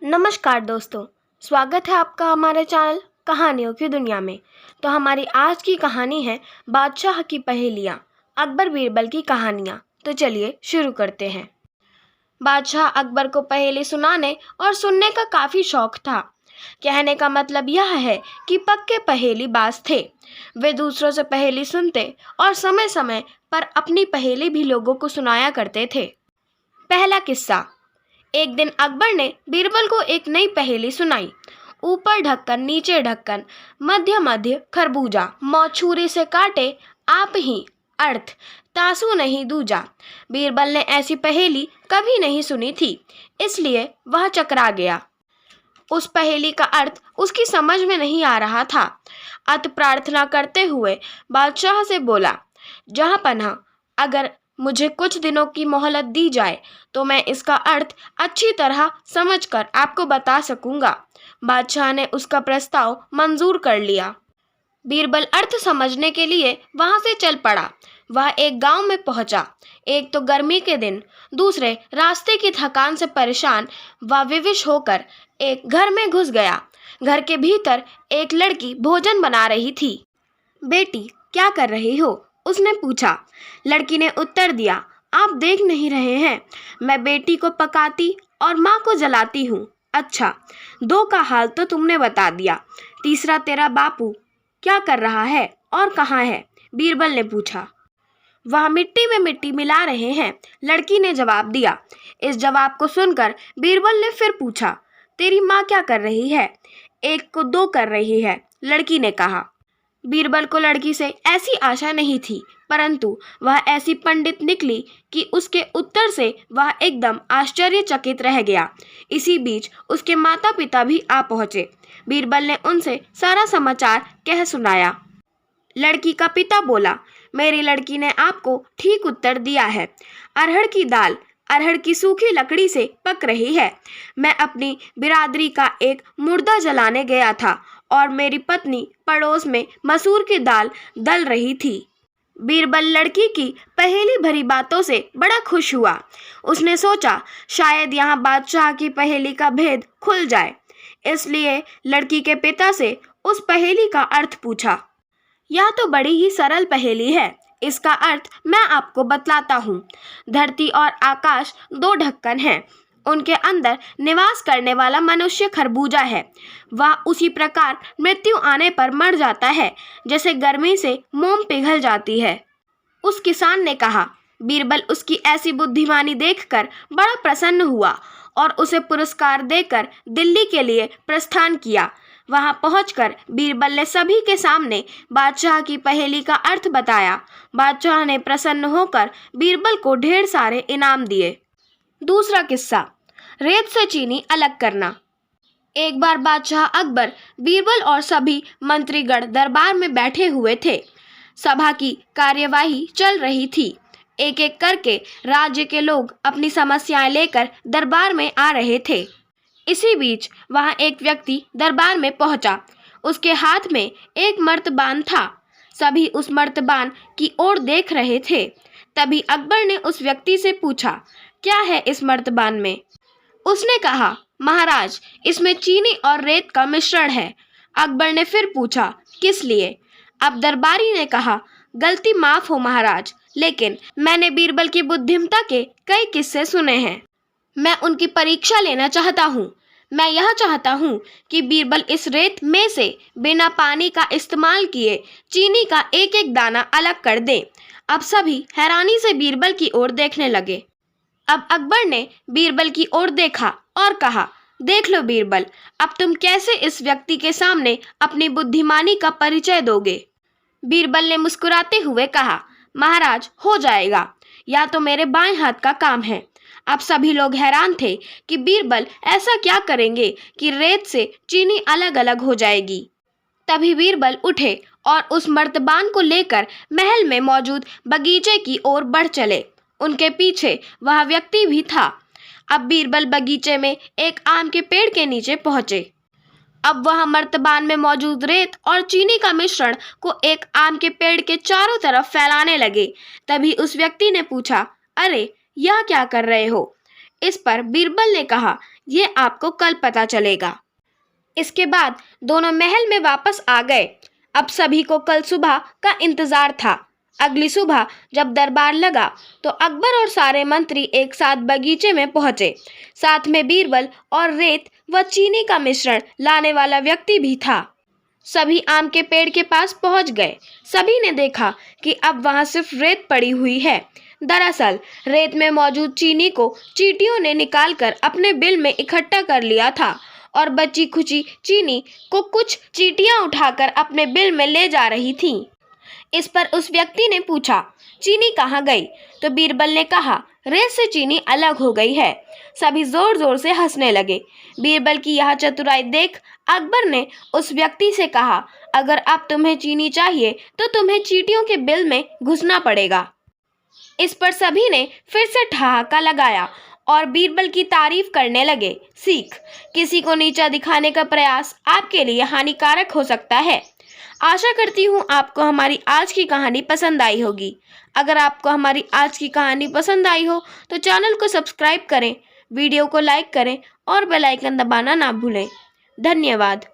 नमस्कार दोस्तों, स्वागत है आपका हमारे चैनल कहानियों की दुनिया में। तो हमारी आज की कहानी है बादशाह की पहेलियाँ, अकबर बीरबल की कहानियाँ। तो चलिए शुरू करते हैं। बादशाह अकबर को पहेली सुनाने और सुनने का काफ़ी शौक था। कहने का मतलब यह है कि पक्के पहेलीबाज थे। वे दूसरों से पहेली सुनते और समय समय पर अपनी पहेली भी लोगों को सुनाया करते थे। पहला किस्सा। एक दिन अकबर ने बीरबल को एक नई पहेली सुनाई। ऊपर ढक्कन नीचे ढक्कन, मध्य मध्य खरबूजा, मौछूरी से काटे आप ही अर्थ, तासु नहीं दूजा। बीरबल ने ऐसी पहेली कभी नहीं सुनी थी, इसलिए वह चकरा गया। उस पहेली का अर्थ उसकी समझ में नहीं आ रहा था। अत प्रार्थना करते हुए बादशाह से बोला, जहाँ पनाह, अगर मुझे कुछ दिनों की मोहलत दी जाए तो मैं इसका अर्थ अच्छी तरह समझकर आपको बता सकूंगा। बादशाह ने उसका प्रस्ताव मंजूर कर लिया। बीरबल अर्थ समझने के लिए वहां से चल पड़ा। वह एक गांव में पहुंचा। एक तो गर्मी के दिन, दूसरे रास्ते की थकान से परेशान व विवश होकर एक घर में घुस गया। घर के भीतर एक लड़की भोजन बना रही थी। बेटी, क्या कर रही हो? उसने पूछा। लड़की ने उत्तर दिया, आप देख नहीं रहे हैं, मैं बेटी को पकाती और माँ को जलाती हूँ। अच्छा, दो का हाल तो तुमने बता दिया, तीसरा तेरा बापू क्या कर रहा है और कहाँ है? बीरबल ने पूछा। वह मिट्टी में मिट्टी मिला रहे हैं, लड़की ने जवाब दिया। इस जवाब को सुनकर बीरबल ने फिर पूछा, तेरी माँ क्या कर रही है? एक को दो कर रही है, लड़की ने कहा। बीरबल को लड़की से ऐसी आशा नहीं थी, परंतु वह ऐसी पंडित निकली कि उसके उत्तर से वह एकदम आश्चर्यचकित रह गया। इसी बीच उसके माता पिता भी आ पहुंचे। बीरबल ने उनसे सारा समाचार कह सुनाया। लड़की का पिता बोला, मेरी लड़की ने आपको ठीक उत्तर दिया है। अरहर की दाल अरहर की सूखी लकड़ी से पक रही है। मैं अपनी बिरादरी का एक मुर्दा जलाने गया था और मेरी पत्नी पड़ोस में मसूर की दाल दल रही थी। बीरबल लड़की की पहेली भरी बातों से बड़ा खुश हुआ। उसने सोचा, शायद यहाँ बादशाह की पहेली का भेद खुल जाए। इसलिए लड़की के पिता से उस पहेली का अर्थ पूछा। यह तो बड़ी ही सरल पहेली है, इसका अर्थ मैं आपको बतलाता हूँ। धरती और आकाश दो ढक्कन हैं, उनके अंदर निवास करने वाला मनुष्य खरबूजा है। वह उसी प्रकार मृत्यु आने पर मर जाता है जैसे गर्मी से मोम पिघल जाती है। उस किसान ने कहा। बीरबल उसकी ऐसी बुद्धिमानी देखकर बड़ा प्रसन्न हुआ और उसे पुरस्कार देकर दिल्ली के लिए प्रस्थान किया। वहां पहुंचकर बीरबल ने सभी के सामने बादशाह की पहेली का अर्थ बताया। बादशाह ने प्रसन्न होकर बीरबल को ढेर सारे इनाम दिए। दूसरा किस्सा, रेत से चीनी अलग करना। एक बार बादशाह अकबर, बीरबल और सभी मंत्रीगण दरबार में बैठे हुए थे। सभा की कार्यवाही चल रही थी। एक एक करके राज्य के लोग अपनी समस्याएं लेकर दरबार में आ रहे थे। इसी बीच वहां एक व्यक्ति दरबार में पहुंचा। उसके हाथ में एक मर्तबान था। सभी उस मर्तबान की ओर देख रहे थे। तभी अकबर ने उस व्यक्ति से पूछा, क्या है इस मर्तबान में? उसने कहा, महाराज, इसमें चीनी और रेत का मिश्रण है। अकबर ने फिर पूछा, किस लिए? अब दरबारी ने कहा, गलती माफ हो महाराज, लेकिन मैंने बीरबल की बुद्धिमता के कई किस्से सुने हैं। मैं उनकी परीक्षा लेना चाहता हूँ। मैं यह चाहता हूँ कि बीरबल इस रेत में से बिना पानी का इस्तेमाल किए चीनी का एक एक दाना अलग कर दें। अब सभी हैरानी से बीरबल की ओर देखने लगे। अब अकबर ने बीरबल की ओर देखा और कहा, देख लो बीरबल, अब तुम कैसे इस व्यक्ति के सामने अपनी बुद्धिमानी का परिचय दोगे? बीरबल ने मुस्कुराते हुए कहा, महाराज, हो जाएगा, या तो मेरे बाएं हाथ का काम है। अब सभी लोग हैरान थे कि बीरबल ऐसा क्या करेंगे कि रेत से चीनी अलग अलग हो जाएगी। तभी बीरबल उठे और उस मर्तबान को लेकर महल में मौजूद बगीचे की ओर बढ़ चले। उनके पीछे वह व्यक्ति भी था। अब बीरबल बगीचे में एक आम के पेड़ के नीचे पहुंचे। अब वह मर्तबान में मौजूद रेत और चीनी का मिश्रण को एक आम के पेड़ के चारों तरफ फैलाने लगे। तभी उस व्यक्ति ने पूछा, अरे, यह क्या कर रहे हो? इस पर बीरबल ने कहा, ये आपको कल पता चलेगा। इसके बाद दोनों महल में वापस आ गए। अब सभी को कल सुबह का इंतजार था। अगली सुबह जब दरबार लगा तो अकबर और सारे मंत्री एक साथ बगीचे में पहुंचे। साथ में बीरबल और रेत व चीनी का मिश्रण लाने वाला व्यक्ति भी था। सभी आम के पेड़ के पास पहुंच गए। सभी ने देखा कि अब वहां सिर्फ रेत पड़ी हुई है। दरअसल रेत में मौजूद चीनी को चींटियों ने निकालकर अपने बिल में इकट्ठा कर लिया था और बची खुची चीनी को कुछ चींटियां उठाकर अपने बिल में ले जा रही थीं। इस पर उस व्यक्ति ने पूछा, चीनी कहाँ गई? तो बीरबल ने कहा, रेत से चीनी अलग हो गई है। सभी जोर जोर से हंसने लगे। बीरबल की यह चतुराई देख अकबर ने उस व्यक्ति से कहा, अगर अब तुम्हें चीनी चाहिए तो तुम्हें चींटियों के बिल में घुसना पड़ेगा। इस पर सभी ने फिर से ठहाका लगाया और बीरबल की तारीफ करने लगे। सीख: किसी को नीचा दिखाने का प्रयास आपके लिए हानिकारक हो सकता है। आशा करती हूँ आपको हमारी आज की कहानी पसंद आई होगी। अगर आपको हमारी आज की कहानी पसंद आई हो तो चैनल को सब्सक्राइब करें, वीडियो को लाइक करें और बेल आइकन दबाना ना भूलें। धन्यवाद।